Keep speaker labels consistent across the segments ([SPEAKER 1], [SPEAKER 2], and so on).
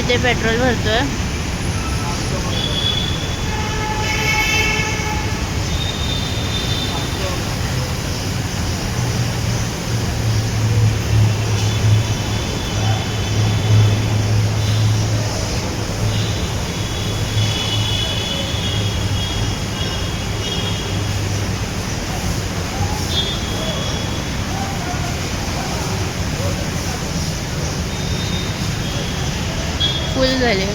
[SPEAKER 1] इथे पेट्रोल भरतोय. फुल झाले.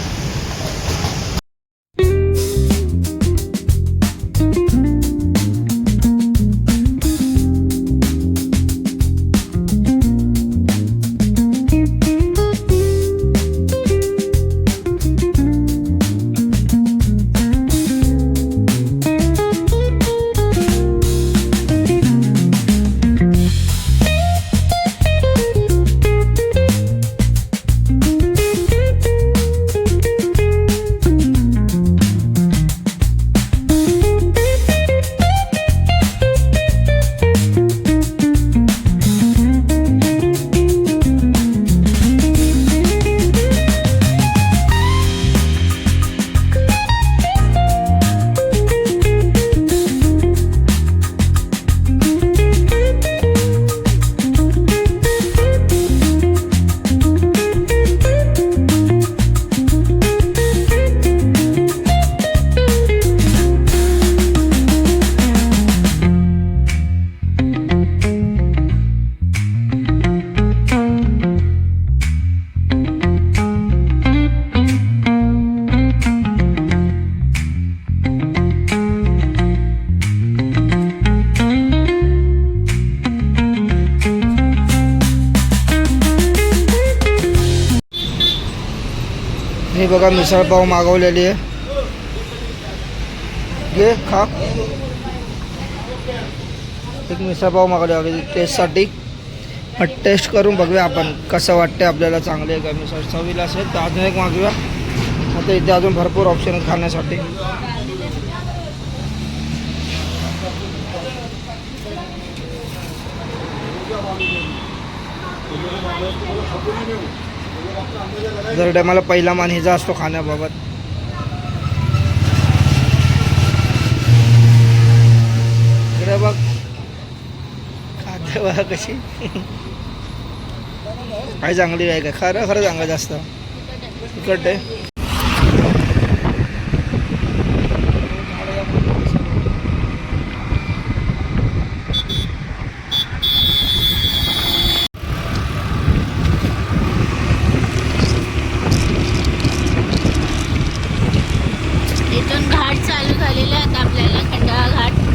[SPEAKER 2] हे बघा मिसळ पाव मागवलेली आहे. घे खा. एक मिसळ पाव मागवली टेस्टसाठी. टेस्ट करून बघूया आपण कसं वाटते आपल्याला. चांगले आहे का मिसळ. चवीला असेल तर अजून एक मागूया. आता इथे अजून भरपूर ऑप्शन खाण्यासाठी. जर टायमाला पहिला मान हिचा असतो खाण्याबाबत. इकडे बघ खाद्य बघा कशी. काय चांगली आहे का. खरं खरं चांगलं जास्त तिकट आहे.
[SPEAKER 1] इथून घाट चालू झालेला आहे आता आपल्याला. खंडाळा घाट.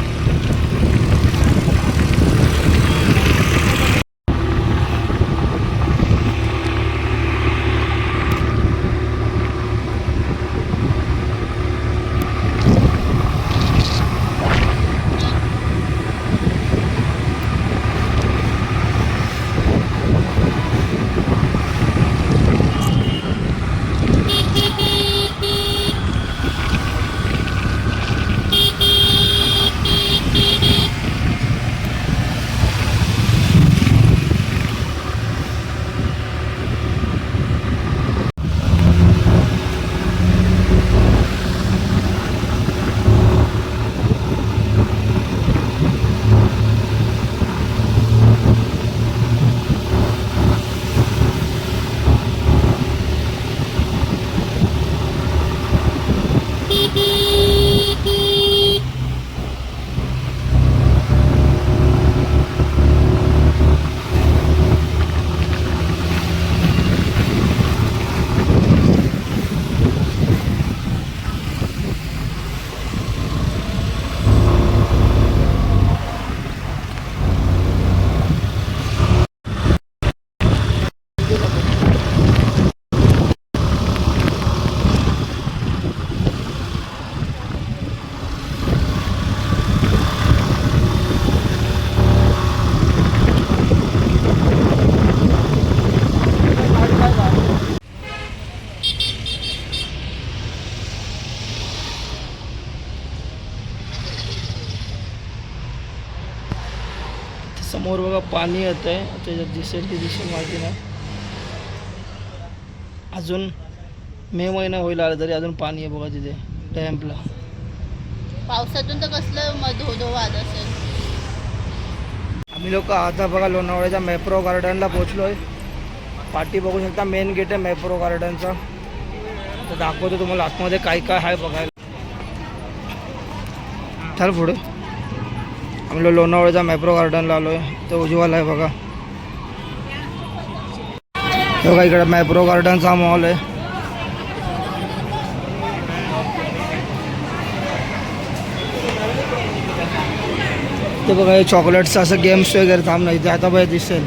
[SPEAKER 2] समोर बघा पाणी येत आहे. त्याच्यात दिसेल की दिसेल माहिती नाही. अजून मे महिना होईल आला तरी अजून पाणी आहे बघा तिथे डॅम्पला.
[SPEAKER 1] पावसातून तर कसलं धो वाद असेल.
[SPEAKER 2] आम्ही लोक आता बघा लोणावळ्याच्या मॅप्रो गार्डनला पोहोचलो आहे. पाठी बघू शकता मेन गेट आहे मॅप्रो गार्डनचा. तर दाखवतो तुम्हाला आतमध्ये काय काय आहे बघायला. चल पुढे. आम्ही लोणावळ्याच्या मॅप्रो गार्डनला आलो आहे. तो उज्ज्वल आहे बघा. बघा इकडे मॅप्रो गार्डनचा मॉल आहे. ते बघा हे चॉकलेट्सचं असं गेम्स वगैरे थांब नाही ते आता बघा दिसेल.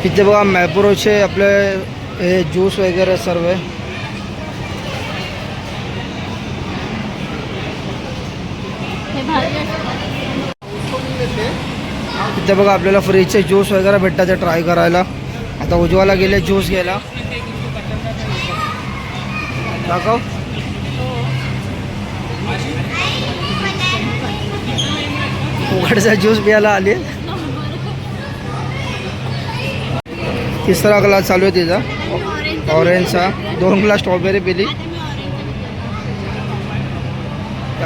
[SPEAKER 2] इथे बघा मॅप्रोचे आपले हे ज्यूस वगैरे सर्व आहे. इथे बघा आपल्याला फ्रीजचे ज्यूस वगैरे भेटतात ते ट्राय करायला. आता उज्ज्वला गेले ज्यूस घ्यायला. दाखव. उघडचा ज्यूस प्यायला आले. तिसरा ग्लास चालू आहे तिचा ऑरेंजचा. 2 ग्लास स्ट्रॉबेरी पिली.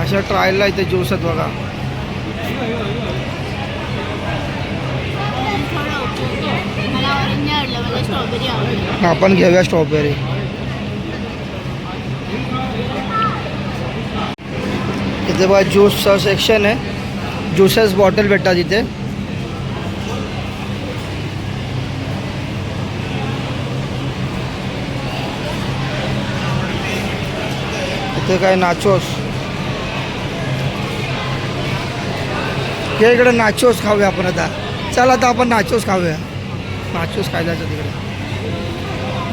[SPEAKER 2] अशा ट्रायलला इथे ज्यूस आहेत बघा. आपण घेऊया स्ट्रॉबेरी. इथे बघा ज्यूसचं सेक्शन आहे. ज्युसेस बॉटल भेटतात इथे. इथे काय नाचोस. हे इकडे नाचोस खाऊया आपण आता. चल आता आपण नाचोस खाऊया. नाचोस खायला तिकडे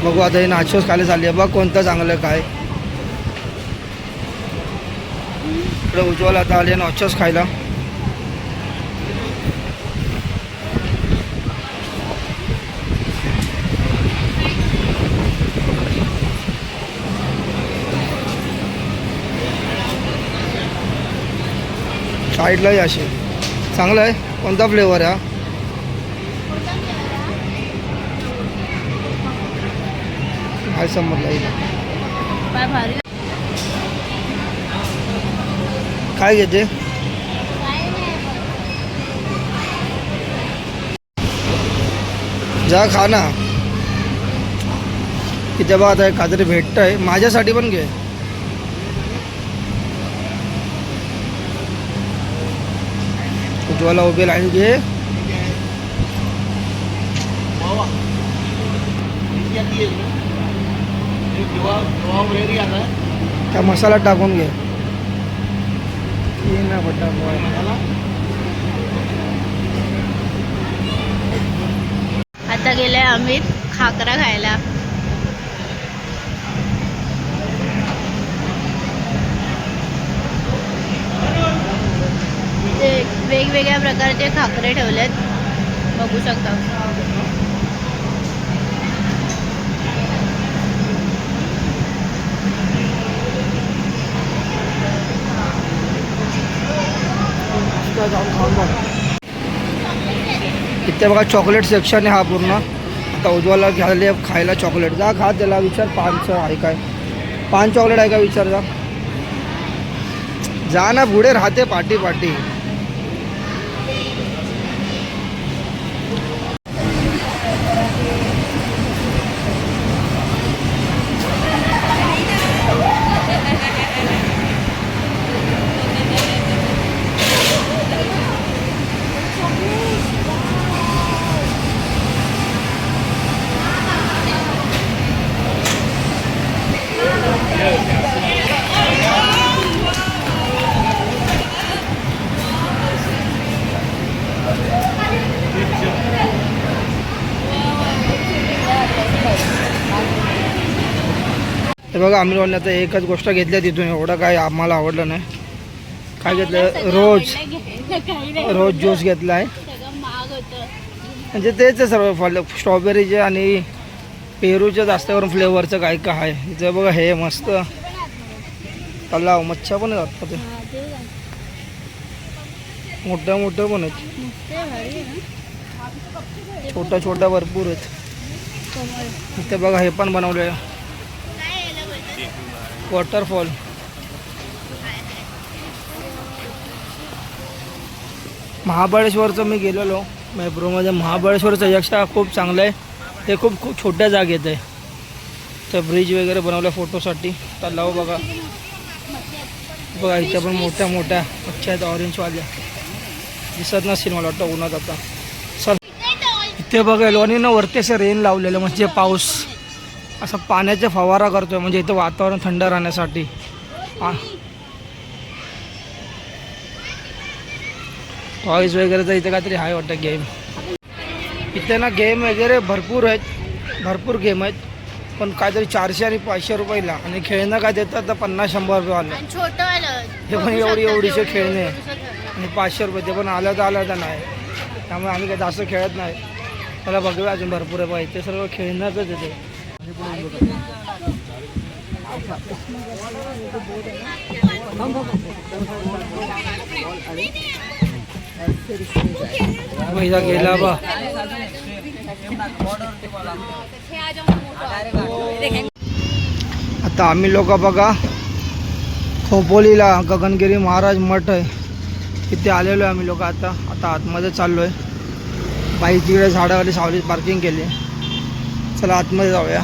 [SPEAKER 2] बघू. आता हे नाचोस खायला चालली आहे बघ कोणतं चांगलं काय. इकडे उज्ज्वल आता आले नाचोस खायला. साईडलाही असे चांगलं आहे. कोणता फ्लेवर आहे हा. काय समजलं काय घेते. जा खा ना. तिथे बघा आता काहीतरी भेटतं आहे. माझ्यासाठी पण घे. उज्ज्वला उभी लाईन घे. त्या मसाला टाकून घे. ना बटा
[SPEAKER 1] आता गेले आम्ही खाकरा खायला. ते वेगवेगळ्या प्रकारचे खाकरे ठेवलेत बघू शकता.
[SPEAKER 2] इथे बघा चॉकलेट सेक्शन आहे हा पूर्ण. आता उज्ज्वला घ्यायला खायला चॉकलेट. जा खा. त्याला विचार 5 आहे काय. 5 चॉकलेट आहे का विचार. जा ना पुढे राहते पाठी पाठी. हे बघा आम्ही आता एकच गोष्ट घेतल्या तिथून. एवढं काय आम्हाला आवडलं नाही. काय घेतलं. रोज ज्यूस घेतला आहे. म्हणजे तेच आहे सर्व फळ. स्ट्रॉबेरीचे आणि पेरूचे जास्त करून फ्लेवरचं काय काय आहे. इथे बघा हे मस्त तलाव मच्छा पण जातात ते. मोठ्या मोठ्या पण आहेत,
[SPEAKER 1] ते भारी आहे ना.
[SPEAKER 2] छोट्या छोट्या भरपूर आहेत.
[SPEAKER 1] कमळ.
[SPEAKER 2] इथे बघा हे पण बनवले आहे,
[SPEAKER 1] काय याला बोलतात?
[SPEAKER 2] वॉटरफॉल. महाबळेश्वरचं मी गेलेलो मेट्रोमध्ये. महाबळेश्वरचं यापेक्षा खूप चांगलं आहे. ते खूप खूप छोट्या जागेत आहे. तर ब्रिज वगैरे बनवलं फोटोसाठी. तर लाव बघा बघा इथे पण मोठ्या मोठ्या मच्छ्या आहेत ऑरेंजवाल्या. दिसत नसेल मला वाटतं उन्हात आता. चल इथे बघा लोणीनं वरती असं रेन लावलेलं म्हणजे पाऊस असं पाण्याचा फवारा करतोय म्हणजे इथं वातावरण थंड राहण्यासाठी. टॉईज वगैरे तर इथे काहीतरी आहे वाटतं गेम. इथे ना गेम वगैरे भरपूर आहेत, भरपूर गेम आहेत. पण काहीतरी 400 आणि 500 रुपयाला. आणि खेळणं काय देतात तर 50-100 रुपये आलं.
[SPEAKER 1] आणि छोटं आलं.
[SPEAKER 2] हे पण एवढीचे खेळणे आणि 500 रुपये. ते पण आलं तर नाही. त्यामुळे आम्ही काही जास्त खेळत नाही. त्याला बघूया अजून भरपूर आहे. पाहिजे ते सर्व खेळण्याचंच येते. पहिला गेला बा. आता आम्ही लोक बघा खोपोलीला गगनगिरी महाराज मठ आहे तिथे आलेलो आहे आम्ही लोक. आता आतमध्ये चाललो आहे. बाईक तिकडे झाडाखाली सावलीत पार्किंग केली. चला आतमध्ये जाऊया.